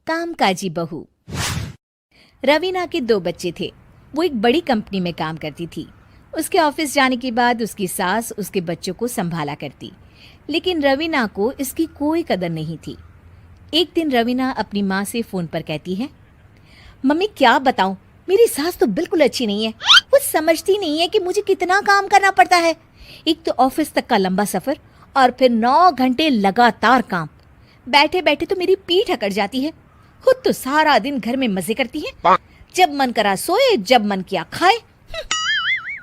कामकाजी बहू। रवीना के 2 बच्चे थे। वो एक बड़ी कंपनी में काम करती थी। उसके ऑफिस जाने के बाद उसकी सास उसके बच्चों को संभाला करती, लेकिन रवीना को इसकी कोई कदर नहीं थी। एक दिन रवीना अपनी माँ से फोन पर कहती है, मम्मी क्या बताऊं, मेरी सास तो बिल्कुल अच्छी नहीं है। वो समझती नहीं है कि मुझे कितना काम करना पड़ता है। एक तो ऑफिस तक का लंबा सफर और फिर 9 घंटे लगातार काम। बैठे बैठे तो मेरी पीठ अकड़ जाती है। खुद तो सारा दिन घर में मजे करती है, जब मन करा सोए, जब मन किया खाए।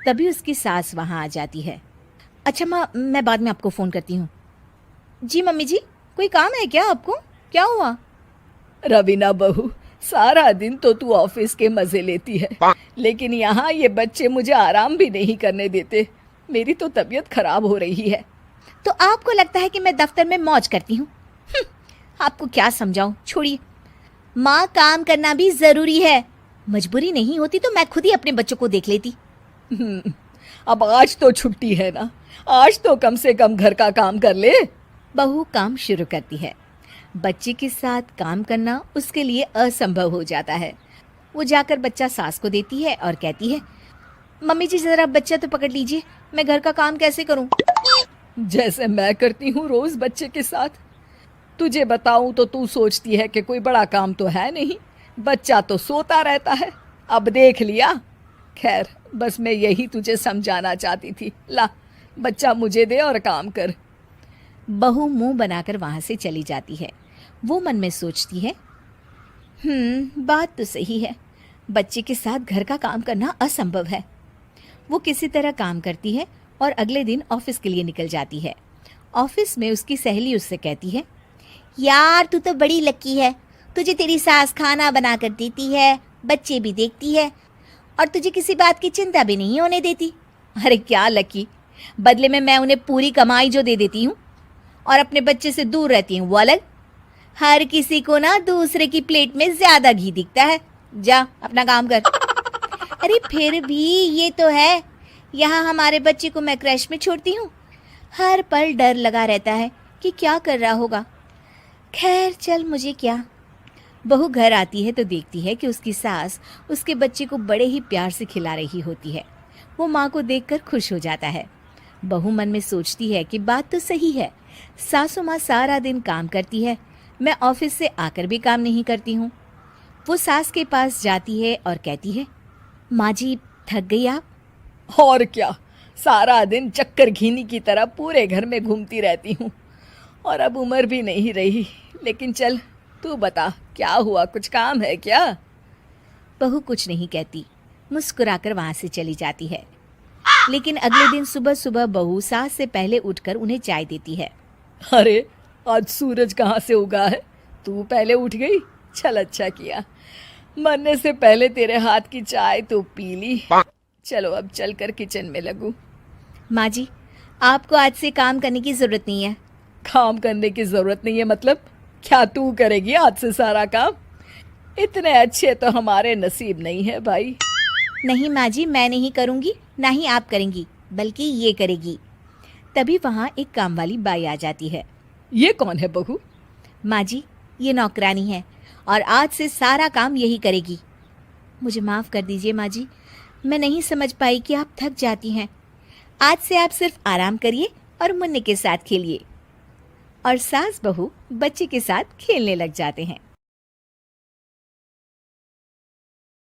तभी उसकी सास वहां आ जाती है। अच्छा माँ, मैं बाद में आपको फोन करती हूँ। जी मम्मी जी, कोई काम है क्या आपको? क्या हुआ? रवीना बहू, सारा दिन तो तू ऑफिस के मजे लेती है, लेकिन यहाँ ये बच्चे मुझे आराम भी नहीं करने देते। मेरी तो तबीयत खराब हो रही है। तो आपको लगता है कि मैं दफ्तर में मौज करती हूँ? आपको क्या समझाऊं, छोड़िए। माँ, काम करना भी जरूरी है। मजबूरी नहीं होती तो मैं खुद ही अपने बच्चों को देख लेती। अब आज तो छुट्टी है ना, आज तो कम से कम घर का काम कर ले। बहू काम शुरू करती है। बच्चे के साथ काम करना उसके लिए असंभव हो जाता है। वो जाकर बच्चा सास को देती है और कहती है, मम्मी जी जरा बच्चा तो पकड़ लीजिए, मैं घर का काम कैसे करूं? जैसे मैं करती हूँ रोज बच्चे के साथ। तुझे बताऊं तो तू सोचती है कि कोई बड़ा काम तो है नहीं, बच्चा तो सोता रहता है। अब देख लिया। खैर, बस मैं यही तुझे समझाना चाहती थी। ला, बच्चा मुझे दे और काम कर। बहू मुंह बनाकर वहां से चली जाती है। वो मन में सोचती है, बात तो सही है, बच्चे के साथ घर का काम करना असंभव है। वो किसी तरह काम करती है और अगले दिन ऑफिस के लिए निकल जाती है। ऑफिस में उसकी सहेली उससे कहती है, यार तू तो बड़ी लकी है, तुझे तेरी सास खाना बना कर देती है, बच्चे भी देखती है और तुझे किसी बात की चिंता भी नहीं होने देती। अरे क्या लकी, बदले में मैं उन्हें पूरी कमाई जो दे देती हूँ और अपने बच्चे से दूर रहती हूँ वो अलग। हर किसी को ना दूसरे की प्लेट में ज्यादा घी दिखता है। जा अपना काम कर। अरे फिर भी ये तो है, यहाँ हमारे बच्चे को मैं क्रैश में छोड़ती हूँ, हर पल डर लगा रहता है कि क्या कर रहा होगा। खैर चल, मुझे क्या। बहू घर आती है तो देखती है कि उसकी सास उसके बच्चे को बड़े ही प्यार से खिला रही होती है। वो माँ को देखकर खुश हो जाता है। बहू मन में सोचती है कि बात तो सही है, सासू माँ सारा दिन काम करती है, मैं ऑफिस से आकर भी काम नहीं करती हूँ। वो सास के पास जाती है और कहती है, माँ जी थक गई आप? और क्या, सारा दिन चक्कर घीनी की तरह पूरे घर में घूमती रहती हूँ और अब उम्र भी नहीं रही। लेकिन चल तू बता, क्या हुआ, कुछ काम है क्या? बहू कुछ नहीं कहती, मुस्कुराकर वहां से चली जाती है। लेकिन अगले दिन सुबह सुबह बहू सास से पहले उठकर उन्हें चाय देती है। अरे आज सूरज कहाँ से उगा है, तू पहले उठ गई। चल अच्छा किया, मरने से पहले तेरे हाथ की चाय तो पी ली। चलो अब चलकर किचन में लगूं। माँ जी, आपको आज से काम करने की जरूरत नहीं है। काम करने की जरूरत नहीं है मतलब? क्या तू करेगी आज से सारा काम? इतने अच्छे तो हमारे नसीब नहीं है भाई। नहीं माँ जी, मैं नहीं करूँगी, ना ही आप करेंगी, बल्कि ये करेगी। तभी वहाँ एक काम वाली बाई आ जाती है। ये कौन है बहू? माँ जी, ये नौकरानी है और आज से सारा काम यही करेगी। मुझे माफ़ कर दीजिए माँ जी, मैं नहीं समझ पाई कि आप थक जाती हैं। आज से आप सिर्फ आराम करिए और मुन्ने के साथ खेलिए। और सास बहू बच्चे के साथ खेलने लग जाते हैं।